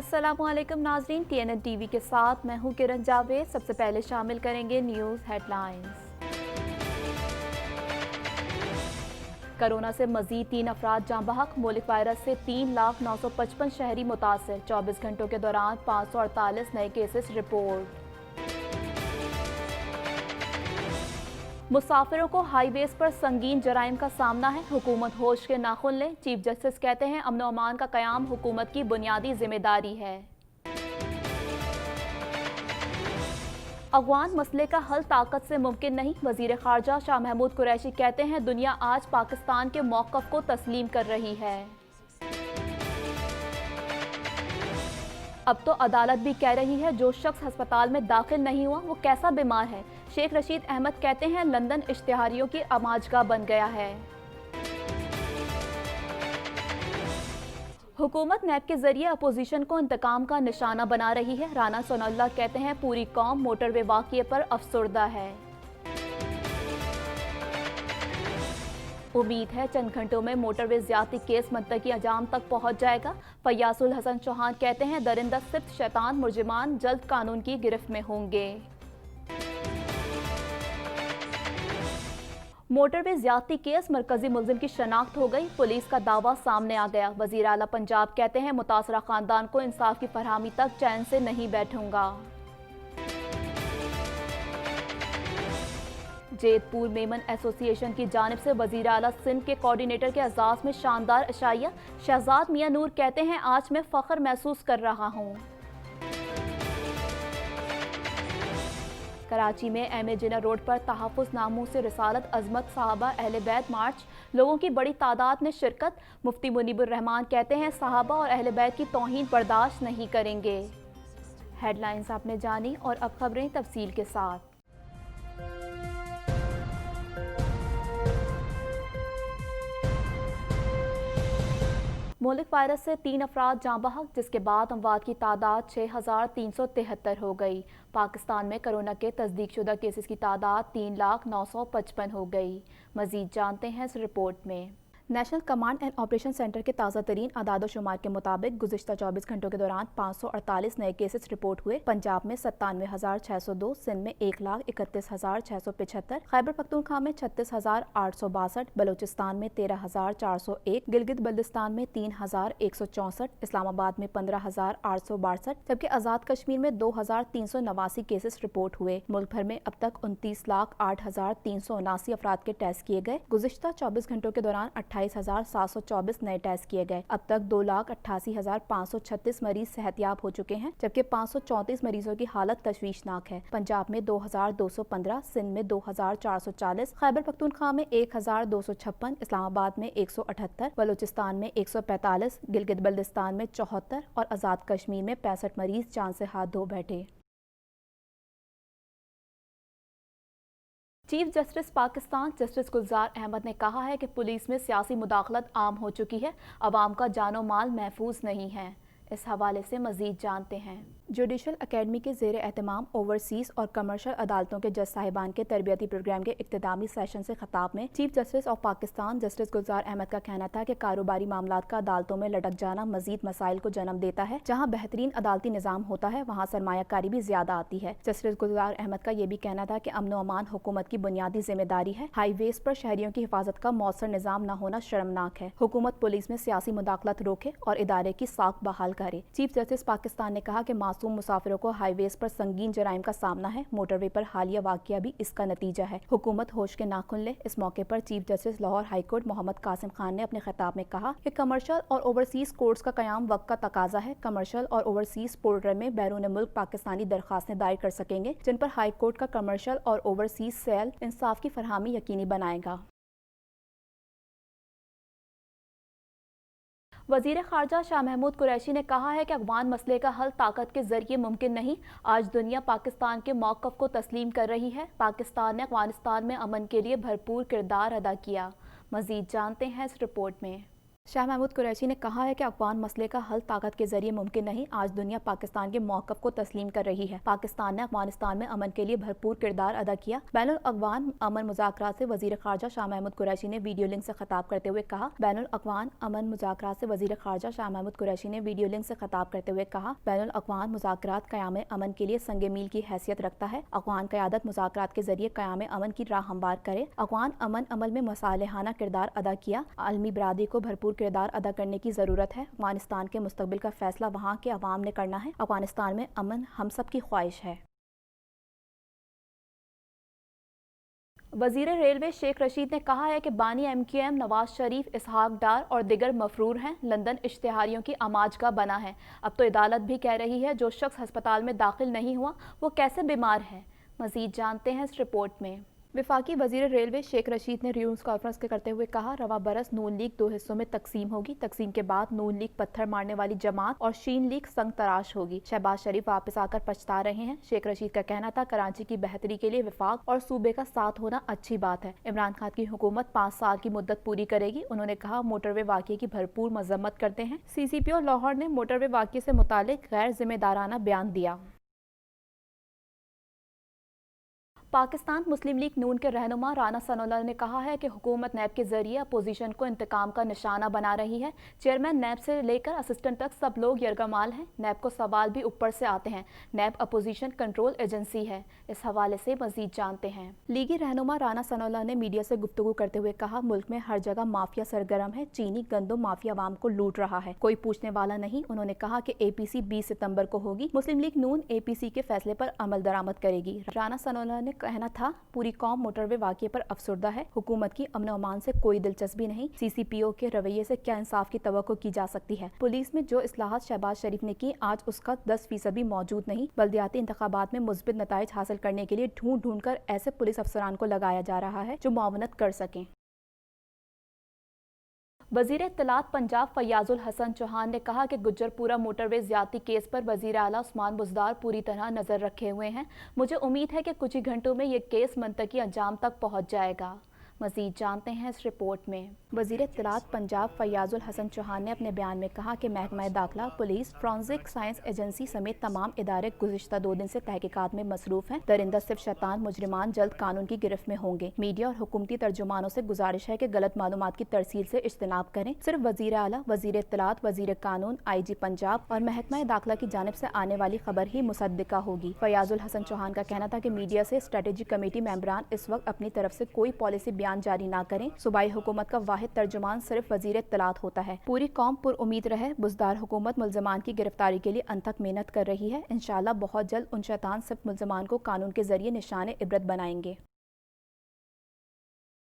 अस्सलामु अलैकुम नाज़रीन, TNN टीवी के साथ मैं हूं किरण जावेद। सबसे पहले शामिल करेंगे न्यूज़ हेडलाइंस। कोरोना से मजीद 3 अफराद जाँ बहक। मुल्क वायरस से 3,0955 शहरी मुतासर। 24 घंटों के दौरान 548 नए केसेस रिपोर्ट। मुसाफिरों को हाईवेज पर संगीन जराइम का सामना है, हुकूमत होश के नाखुन ले। चीफ जस्टिस कहते हैं अमन व अमान का क़याम हुकूमत की बुनियादी जिम्मेदारी है। अफगान मसले का हल ताकत से मुमकिन नहीं, वजीर खारजा शाह महमूद कुरैशी कहते हैं दुनिया आज पाकिस्तान के मौक़िफ़ को तस्लीम कर रही है। अब तो अदालत भी कह रही है जो शख्स अस्पताल में दाखिल नहीं हुआ वो कैसा बीमार है। शेख रशीद अहमद कहते हैं लंदन इश्तिहारियों की आमाजगाह बन गया है। हुकूमत नैब के जरिए अपोजिशन को इंतकाम का निशाना बना रही है। राना सोनाउल्लाह कहते हैं पूरी कौम मोटरवे वाक़ये पर अफसुर्दा है। उम्मीद है चंद घंटों में मोटरवे ज़्यादती केस मुंतकी अंजाम तक पहुंच जाएगा। फयाजुल हसन चौहान कहते हैं दरिंदा सिर्फ शैतान मुर्जिमान जल्द कानून की गिरफ्त में होंगे। मोटरवे ज़्यादती केस मरकजी मुल्जिम की शनाख्त हो गई, पुलिस का दावा सामने आ गया। वज़ीर आला पंजाब कहते हैं मुतासरा खानदान को इंसाफ की फरहमी तक चैन से नहीं बैठूंगा। जेतपुर मेमन एसोसिएशन की जानिब से वज़ीर आला सिंध के कोऑर्डिनेटर के एजाज़ में शानदार अशाइया। शहजाद मियां नूर कहते हैं आज मैं फ़ख्र महसूस कर रहा हूँ। कराची में एम.ए. जिना रोड पर तहफ़्फ़ुज़ नामों से रिसालत अज़मत साहबा अहले बैत मार्च, लोगों की बड़ी तादाद में शिरकत। मुफ्ती मुनीबुर रहमान कहते हैं साहबा और अहले बैत की तौहीन बर्दाश्त नहीं करेंगे। हेडलाइंस आपने जानी और अब खबरें तफसील के साथ। मुल्क वायरस से 3 अफराद जाँ बहक, जिसके बाद अमवात की तादाद 6,373 हो गई। पाकिस्तान में कोरोना के तस्दीक शुदा केसेस की तादाद 3,0955 हो गई। मजीद जानते हैं इस रिपोर्ट में। National command and operation centre के ताज़ा तरीन आदाद शुमार के मुताबिक गुज़िश्ता 24 घंटों के दौरान 548 नए केसेस रिपोर्ट हुए। पंजाब में 97,602, सिंध में 1,31,675, खैबर पख्तूनख्वा में 36,862, बलोचिस्तान में 13,401, गिलगित बल्तिस्तान में 3,164, इस्लामाबाद में 15,862, जबकि आज़ाद कश्मीर में 2,389 केसेस रिपोर्ट हुए। मुल्क भर में अब तक 29,08,379 अफराद के टेस्ट किए गए। गुज़िश्ता 24 घंटों के दौरान 28,724 नए टेस्ट किए गए। अब तक 2,88,536 मरीज सेहतयाब हो चुके हैं, जबकि 534 मरीजों की हालत तशवीशनाक है। पंजाब में 2,215, सिंध में 2,440, खैबर पख्तूनख्वा में 1,256, इस्लामाबाद में 178, बलोचिस्तान में 145, गिलगित बल्तिस्तान में 74 और आज़ाद कश्मीर में 65 मरीज जान से हाथ धो बैठे। Chief justice Pakistan justice Gulzar Ahmad ने कहा है कि पुलिस में सियासी मुदाखलत आम हो चुकी है, अवाम का जानो माल महफूज नहीं है। इस हवाले से मजीद जानते हैं। जुडिशल अकेडमी के ज़ेर एहतमाम ओवरसीज़ और कमर्शल अदालतों के जज साहिबान के तरबियती प्रोग्राम के इख्तितामी सेशन से खिताब में chief justice of Pakistan justice Gulzar Ahmed का कहना था कि कारोबारी मामलात का अदालतों में लटक जाना मजीद मसाइल को जन्म देता है। जहाँ बेहतरीन अदालती निज़ाम होता है वहाँ सरमायाकारी भी ज्यादा आती है। जस्टिस गुलजार अहमद का ये भी कहना था कि अमन व अमान हुकूमत की बुनियादी जिम्मेदारी है। हाईवेज पर शहरियों की हिफाजत का मौसर निज़ाम न होना शर्मनाक है। हुकूमत पुलिस में सियासी मुदाखलत रोके और इदारे की साख बहाल करे। चीफ जस्टिस पाकिस्तान ने कहा कि मासूम मुसाफिरों को हाईवेज पर संगीन जराइम का सामना है। मोटरवे पर हालिया वाकया भी इसका नतीजा है। हुकूमत होश के नाखुन ले। इस मौके पर chief justice Lahore high court Mohammad Qasim Khan ने अपने खिताब में कहा कि कमर्शियल और ओवरसीज कोर्ट्स का कयाम वक्त का तकाजा है। कमर्शियल और ओवरसीज पोर्टल में बैरून मुल्क पाकिस्तानी दरखास्तें दायर कर सकेंगे, जिन पर हाई कोर्ट का कमर्शियल और ओवरसीज सेल इंसाफ की फरहमी यकीनी बनाएगा। वज़ीर खारजा शाह महमूद कुरैशी ने कहा है कि अफगान मसले का हल ताकत के जरिए मुमकिन नहीं, आज दुनिया पाकिस्तान के मौक़िफ़ को तस्लीम कर रही है। पाकिस्तान ने अफगानिस्तान में अमन के लिए भरपूर किरदार अदा किया। मज़ीद जानते हैं इस रिपोर्ट में। शाह महमूद कुरैशी ने कहा है कि अफगान मसले का हल ताकत के जरिए मुमकिन नहीं। आज दुनिया पाकिस्तान के मौक़िफ़ को तस्लीम कर रही है। पाकिस्तान ने अफगानिस्तान में अमन के लिए भरपूर किरदार अदा किया। बैनुल अक़वान अमन मुज़ाकरात से वज़ीर ख़ारजा शाह महमूद कुरैशी ने वीडियो लिंक से खिताब करते हुए कहा। बैनुल अक़वान अमन मुज़ाकरात से वज़ीर ख़ारजा शाह महमूद कुरैशी ने वीडियो लिंक से खिताब करते हुए कहा, बैनुल अक़वान मुज़ाकरात क़याम अमन के लिए संग मील की हैसियत रखता है। अफ़गान क़यादत मुज़ाकरात के जरिए क़याम अमन की राह हमवार करे। अफ़गान अमन अमल में मसालेहाना किरदार अदा किया। आलमी बरादरी को भरपूर किरदार अदा करने की ज़रूरत है। अफ़गानिस्तान के मुस्तक़बिल का फ़ैसला वहाँ के अवाम ने करना है। अफ़गानिस्तान में अमन हम सब की ख्वाहिश है। वज़ीर रेलवे शेख रशीद ने कहा है कि बानी MQM नवाज शरीफ, इसहाक डार और दिगर मफरूर हैं। लंदन इश्तिहारियों की आमाज का बना है। अब तो अदालत भी कह रही है जो शख्स अस्पताल में दाखिल नहीं हुआ वो कैसे बीमार है। मज़ीद जानते हैं इस रिपोर्ट में। वफाकी वज़ीर रेलवे शेख रशीद ने न्यूज़ कॉन्फ्रेंस करते हुए कहा, रवा बरस नून लीग 2 हिस्सों में तकसीम होगी। तकसीम के बाद नून लीग पत्थर मारने वाली जमात और शीन लीग संग तराश होगी। शहबाज शरीफ वापस आकर पछता रहे हैं। शेख रशीद का कहना था, कराची की बेहतरी के लिए वफाक और सूबे का साथ होना अच्छी बात है। इमरान खान की हुकूमत 5 साल की मुद्दत पूरी करेगी। उन्होंने कहा, मोटरवे वाक़े की भरपूर मजम्मत करते हैं। CCPO लाहौर ने मोटरवे वाक़े से मुतालिक गैर जिम्मेदाराना बयान दिया। पाकिस्तान मुस्लिम लीग नून के रहनुमा राना सनोल्लाह ने कहा है कि हुकूमत नैब के जरिए अपोजिशन को इंतकाम का निशाना बना रही है। चेयरमैन नैब से लेकर असिस्टेंट तक सब लोग यरगमाल हैं। नैब को सवाल भी ऊपर से आते हैं। नैब अपोजिशन कंट्रोल एजेंसी है। इस हवाले से मजीद जानते हैं। लीगी रहनुमा राना सनोल्लाह ने मीडिया से गुफ्तगू करते हुए कहा, मुल्क में हर जगह माफिया सरगर्म है। चीनी गंदम माफिया अवाम को लूट रहा है, कोई पूछने वाला नहीं। उन्होंने कहा कि APC 20 सितंबर को होगी। मुस्लिम लीग नून APC के फैसले पर अमल दरामद करेगी। राना सनोल्लाह ने कहना था, पूरी कौम मोटरवे वाक़े पर अफसरदा है। हुकूमत की अमन अमान से कोई दिलचस्पी नहीं। CCPO के रवैये से क्या इंसाफ की तवक्को की जा सकती है। पुलिस में जो इस्लाहात शहबाज शरीफ ने की, आज उसका 10% भी मौजूद नहीं। बल्दियाती इंतखाबात में मुस्बित नताइज हासिल करने के लिए ढूंढ ढूंढ कर ऐसे पुलिस अफसरान को लगाया जा रहा है जो मुआवनत कर सकें। वज़ीर इत्तलात पंजाब फैयाजुल हसन चौहान ने कहा कि गुज्जरपुरा मोटरवे ज़्यादती केस पर वज़ीर आला उस्मान बुज़दार पूरी तरह नज़र रखे हुए हैं। मुझे उम्मीद है कि कुछ ही घंटों में ये केस मंतकी अंजाम तक पहुँच जाएगा। मज़ीद जानते हैं इस रिपोर्ट में। वज़ीर इत्तलात पंजाब फैयाजुल हसन चौहान ने अपने बयान में कहा कि महकमा दाखिला, पुलिस, फॉरेंसिक साइंस एजेंसी समेत तमाम इदारे गुज़िश्ता 2 दिन से तहकीकात में मसरूफ़ हैं। दरिंदा सिर्फ शैतान मुजरिमान जल्द कानून की गिरफ्त में होंगे। मीडिया और हुकूमती तर्जुमानों से गुजारिश है कि गलत मालूमात की तरसील से इज्तनाब करें। सिर्फ वज़ीर आला, वज़ीर इत्तलात, वज़ीर कानून, IG पंजाब और महकमा दाखिला की जानिब से आने वाली खबर ही मुसद्दिका होगी। फैयाजुल हसन चौहान का कहना था कि मीडिया से स्ट्रेटेजी कमेटी मेंबरान इस वक्त अपनी तरफ से कोई पॉलिसी बयान जारी ना करें। सूबाई हुकूमत का वाहिद तर्जुमान सिर्फ वज़ीर इत्तलात होता है। पूरी कौम पुर उम्मीद रहे। बुज़दार हुकूमत मुल्ज़िमान की गिरफ्तारी के लिए अनथक मेहनत कर रही है। इंशाअल्लाह बहुत जल्द उन शैतान सिर्फ मुल्ज़िमान को कानून के जरिए निशाने इबरत बनाएंगे।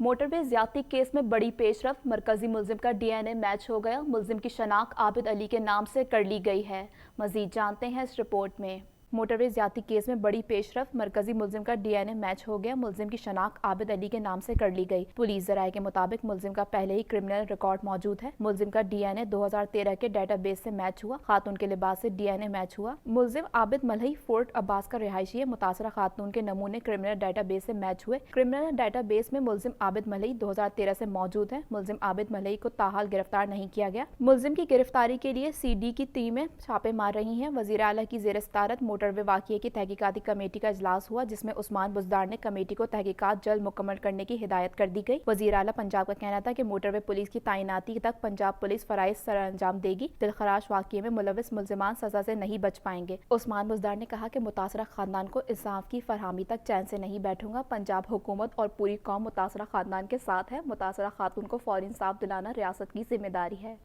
मोटरवे ज़्यादती केस में बड़ी पेशरफ, मरकजी मुल्जिम का DNA मैच हो गया। मुल्जिम की शनाख्त आबिद अली के नाम से कर ली गई है। मज़ीद जानते हैं इस रिपोर्ट में। मोटरवे ज़्यादती केस में बड़ी पेशरफ, मरकजी मुल्जिम का DNA मैच हो गया। मुल्जिम की शनाख्त आबिद अली के नाम से कर ली गई। पुलिस ज़राए के मुताबिक मुल्जिम का पहले ही क्रिमिनल रिकॉर्ड मौजूद है। मुल्जिम का DNA 2013 के डेटाबेस से मैच हुआ। खातून के लिबास से DNA मैच हुआ। मुल्जिम आबिद मलही फोर्ट अब्बास का रिहायशी है। मुतासरा खातून के नमूने क्रिमिनल डेटाबेस से मैच हुए। क्रिमिनल डेटाबेस में मुल्जिम आबिद मलही 2013 से मौजूद है। मुल्जिम आबिद मलही को ताहाल गिरफ्तार नहीं किया गया। मुल्जिम की गिरफ्तारी के लिए CD की टीमें छापे मार रही हैं। वज़ीर आला की ज़ेर सदारत मोटरवे वाक़ये की तहकीकाती कमेटी का इजलास हुआ, जिसमें उस्मान बुज़दार ने कमेटी को तहकीकात जल्द मुकम्मल करने की हिदायत कर दी गई। वज़ीर आला पंजाब का कहना था कि मोटरवे पुलिस की तैनाती तक पंजाब पुलिस फराइज सर अंजाम देगी। दिलखराश वाक़ये में मुलविस मुल्ज़िमान सज़ा से नहीं बच पाएंगे। उस्मान बुज़दार ने कहा कि मुतासरा खानदान को इंसाफ की फरहमी तक चैन से नहीं बैठूंगा। पंजाब हुकूमत और पूरी कौम मुतासरा खानदान के साथ है। मुतासरा खातून को फौरी इंसाफ दिलाना रियासत की जिम्मेदारी है।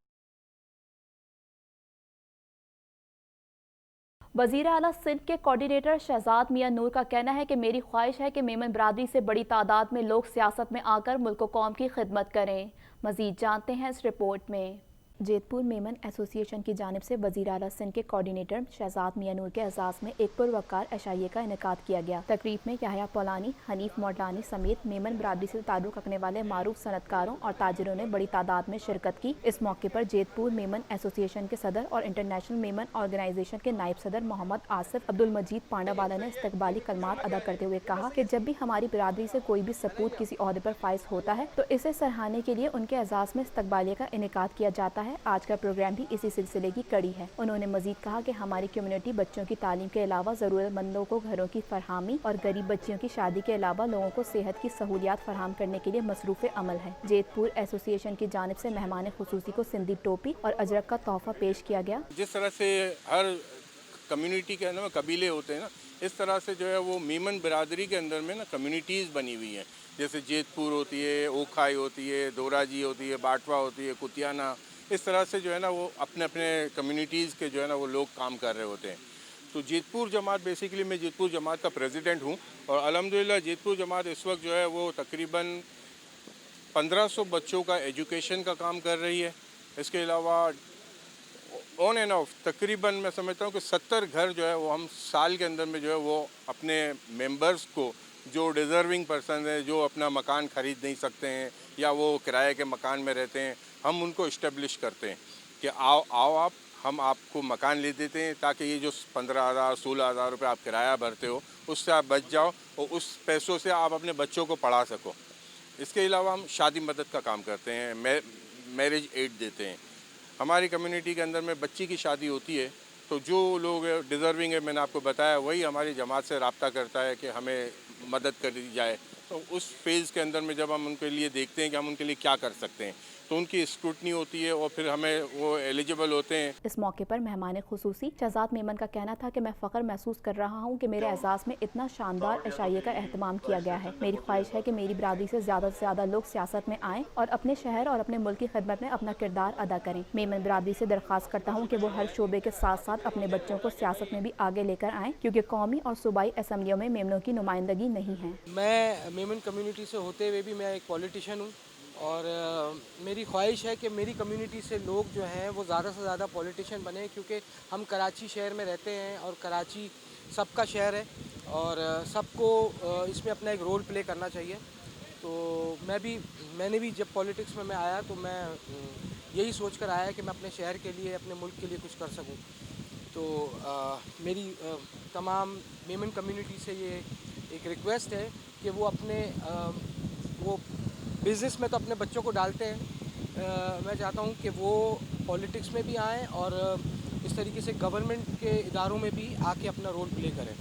वज़ीर आला सिंध के कोऑर्डिनेटर शहजाद मियां नूर का कहना है कि मेरी ख्वाहिश है कि मेमन बरादरी से बड़ी तादाद में लोग सियासत में आकर मुल्क व कौम की खिदमत करें। मज़ीद जानते हैं इस रिपोर्ट में। जेतपुर मेमन एसोसिएशन की जानिब से वज़ीर आला सिंध के कोऑर्डिनेटर शहजाद मियां नूर के एजाज़ में एक पुरवकार एशाइये का इनेकाद किया गया। तकरीब में याह्या पौलानी, हनीफ मोडलानी समेत मेमन बरादरी से ताल्लुक़ रखने वाले मारूफ सनतकारों और ताजिरों ने बड़ी तादाद में शिरकत की। इस मौके पर जेतपुर मेमन एसोसिएशन के सदर और इंटरनेशनल मेमन ऑर्गेनाइजेशन के नायब सदर मोहम्मद आसिफ अब्दुल मजीद पांडावाला ने इस्तकबाली कलमात अदा करते हुए कहा कि जब भी हमारी बिरादरी से कोई भी सपूत किसी ओहदे पर फाइज होता है तो इसे सराहने के लिए उनके एजाज़ में इस्तकबालिया का इनेकाद किया जाता है। आज का प्रोग्राम भी इसी सिलसिले की कड़ी है। उन्होंने मजीद कहा कि हमारी कम्युनिटी बच्चों की तालीम के अलावा ज़रूरतमंदों को घरों की फरहामी और गरीब बच्चियों की शादी के अलावा लोगों को सेहत की सहूलियात फराहम करने के लिए मसरूफ़ अमल है। जेतपुर एसोसिएशन की जानिब से मेहमान खुसूसी को सिंधी टोपी और अजरक का तोहफा पेश किया गया। जिस तरह से हर कम्युनिटी के अंदर में कबीले होते हैं ना, इस तरह से जो है वो मेमन बिरादरी के अंदर में ना कम्युनिटीज़ बनी हुई हैं। जैसे जेतपुर होती है, ओखाई होती है, दोराजी होती है, बाटवा होती है, कुतियाना, इस तरह से जो है ना वो अपने अपने कम्युनिटीज़ के जो है ना वो लोग काम कर रहे होते हैं। तो जेतपुर जमात बेसिकली मैं जेतपुर जमात का प्रेसिडेंट हूँ और अल्हम्दुलिल्लाह जेतपुर जमात इस वक्त जो है वो तकरीबन 1500 बच्चों का एजुकेशन का काम कर रही है। इसके अलावा ऑन एंड ऑफ तकरीबन मैं समझता हूँ कि 70 घर जो है वो हम साल के अंदर में जो है वो अपने मेंबर्स को, जो डिज़र्विंग पर्सन है, जो अपना मकान ख़रीद नहीं सकते हैं या वो किराए के मकान में रहते हैं, हम उनको इस्टेब्लिश करते हैं कि आओ आप, हम आपको मकान ले देते हैं ताकि ये जो 15,000 16,000 रुपये आप किराया भरते हो उससे आप बच जाओ और उस पैसों से आप अपने बच्चों को पढ़ा सको। इसके अलावा हम शादी मदद का काम करते हैं, मैरिज एड देते हैं। हमारी कम्युनिटी के अंदर में बच्ची की शादी होती है तो जो लोग डिज़र्विंग है, मैंने आपको बताया, वही हमारी जमात से रब्ता करता है कि हमें मदद कर दी जाए। तो उस फेज़ के अंदर में जब हम उनके लिए देखते हैं कि हम उनके लिए क्या कर सकते हैं तो उनकी स्क्रूटनी होती है और फिर हमें वो एलिजिबल होते हैं। इस मौके पर मेहमान खुसूसी शहजाद मेमन का कहना था कि मैं फ़ख्र महसूस कर रहा हूँ कि मेरे एजाज़ में इतना शानदार एशाइये का एहतमाम किया गया है। मेरी ख्वाहिश है कि मेरी बिरादरी से ज़्यादा लोग सियासत में आएँ और अपने शहर और अपने मुल्क की खिदमत में अपना किरदार अदा करें। मेमन बिरादरी से दरख्वास्त करता हूँ कि वो हर शोबे के साथ साथ अपने बच्चों को सियासत में भी आगे लेकर आएँ, क्योंकि कौमी और सूबाई असम्बलियों में मेमनों की नुमाइंदगी नहीं है। मैं मेमन कम्युनिटी से होते हुए भी मैं एक पॉलिटिशियन हूँ और मेरी ख्वाहिश है कि मेरी कम्युनिटी से लोग जो हैं वो ज़्यादा से ज़्यादा पॉलिटिशियन बने, क्योंकि हम कराची शहर में रहते हैं और कराची सबका शहर है और सबको इसमें अपना एक रोल प्ले करना चाहिए। तो मैंने भी जब पॉलिटिक्स में मैं आया तो मैं यही सोच कर आया कि मैं अपने शहर के लिए, अपने मुल्क के लिए कुछ कर सकूं। तो मेरी तमाम मेमन कम्युनिटी से ये एक रिक्वेस्ट है कि वो अपने वो बिज़नेस में तो अपने बच्चों को डालते हैं, मैं चाहता हूँ कि वो पॉलिटिक्स में भी आएँ और इस तरीके से गवर्नमेंट के इदारों में भी आके अपना रोल प्ले करें।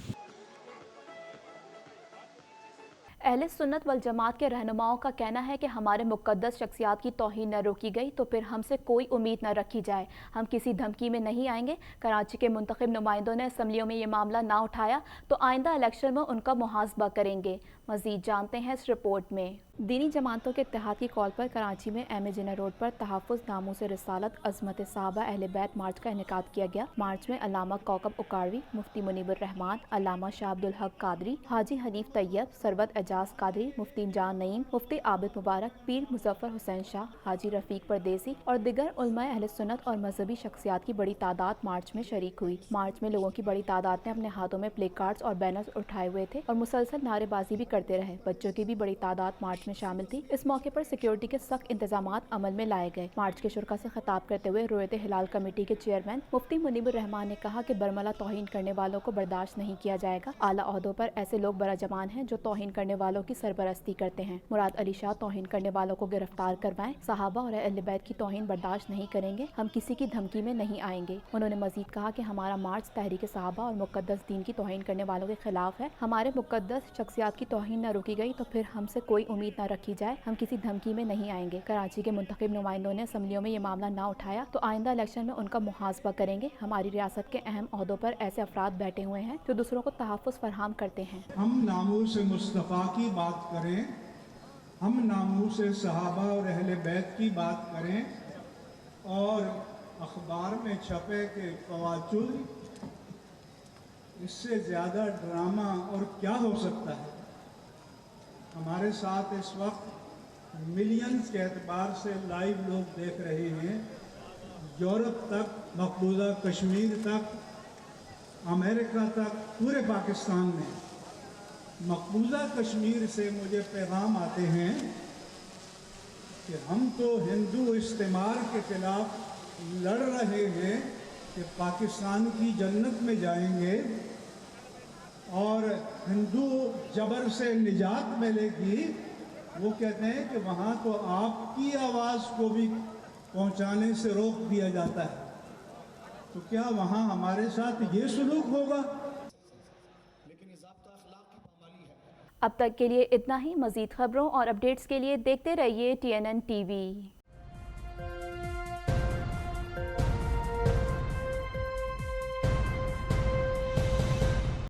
अहले सुन्नत वल जमात के रहनुमाओं का कहना है कि हमारे मुक़द्दस शख्सियात की तौहीन न रोकी गई तो फिर हमसे कोई उम्मीद न रखी जाए, हम किसी धमकी में नहीं आएंगे। कराची के मुंतखब नुमाइंदों ने असम्बलियों में ये मामला ना उठाया तो आइंदा इलेक्शन में उनका मुहासबा करेंगे। मज़ीद जानते हैं इस रिपोर्ट में। दीनी जमातों के इत्तेहाद की कॉल पर कराची में एम ए जिना रोड पर तहफ़्फ़ुज़ नामूस रिसालत अज़मत सहाबा अहले बैत मार्च का इनेकाद किया गया। मार्च में अल्लामा कौकब उकाड़वी, मुफ्ती मुनीबुर रहमान, अल्लामा शाह अब्दुल हक कादरी, हाजी हनीफ तैयब, सरवत एजाज कादरी, मुफ्ती जान नईम, मुफ्ती आबिद मुबारक, पीर मुजफ्फर हुसैन शाह, हाजी रफ़ीक परदेसी और दिगर उलमाए अहले सुन्नत और मजहबी शख्सियात की बड़ी तादाद मार्च में शरीक हुई। मार्च में लोगों की बड़ी तादाद ने अपने हाथों में प्ले कार्ड्स और बैनर्स उठाए हुए थे और मुसलसल नारेबाजी भी करते रहे। बच्चों की भी बड़ी तादाद मार्च में शामिल थी। इस मौके पर सिक्योरिटी के सख्त इंतजामात अमल में लाए गए। मार्च के शुरा से खिताब करते हुए रोयत हिलाल कमेटी के चेयरमैन मुफ्ती मुनीबुर रहमान ने कहा कि बरमला तौहीन करने वालों को बर्दाश्त नहीं किया जाएगा। आला ओहदों पर ऐसे लोग बराजमान हैं जो तौहीन करने वालों की सरपरस्ती करते हैं। मुराद अली शाह तौहीन करने वालों को गिरफ्तार करवाएं। सहाबा और अहले बैत की तौहीन बर्दाश्त नहीं करेंगे, हम किसी की धमकी में नहीं आएंगे। उन्होंने मजीद कहा कि हमारा मार्च तहरीक सहाबा और मुकद्दस दीन की तौहीन करने वालों के खिलाफ है। हमारे मुकद्दस शख्सियात की तौहीन न रोकी गई तो फिर हमसे कोई उम्मीद न रखी जाए, हम किसी धमकी में नहीं आएंगे। कराची के मुंतखब नुमाइंदों ने असम्बलियों में ये मामला ना उठाया तो आइंदा इलेक्शन में उनका मुहासबा करेंगे। हमारी रियासत के अहम ओहदों पर ऐसे अफराद बैठे हुए हैं जो दूसरों को तहफ़्फ़ुज़ फराहम करते हैं। हम नामूस मुस्तफ़ा की बात करें, हम नामूस सहाबा और अहले बैत की बात करें और अखबार में छपे के फ़वाचुल, इससे ज़्यादा ड्रामा और क्या हो सकता है। हमारे साथ इस वक्त मिलियंस के एतबार से लाइव लोग देख रहे हैं यूरोप तक, मकबूजा कश्मीर तक, अमेरिका तक, पूरे पाकिस्तान में मकबूजा कश्मीर से मुझे पैगाम आते हैं कि हम तो हिंदू इस्तेमार के खिलाफ लड़ रहे हैं कि पाकिस्तान की जन्नत में जाएंगे और हिंदू जबर से निजात मिलेगी। वो कहते हैं कि वहाँ तो आपकी आवाज़ को भी पहुँचाने से रोक दिया जाता है, तो क्या वहाँ हमारे साथ ये सलूक होगा? अब तक के लिए इतना ही। मज़ीद खबरों और अपडेट्स के लिए देखते रहिए TNN TV।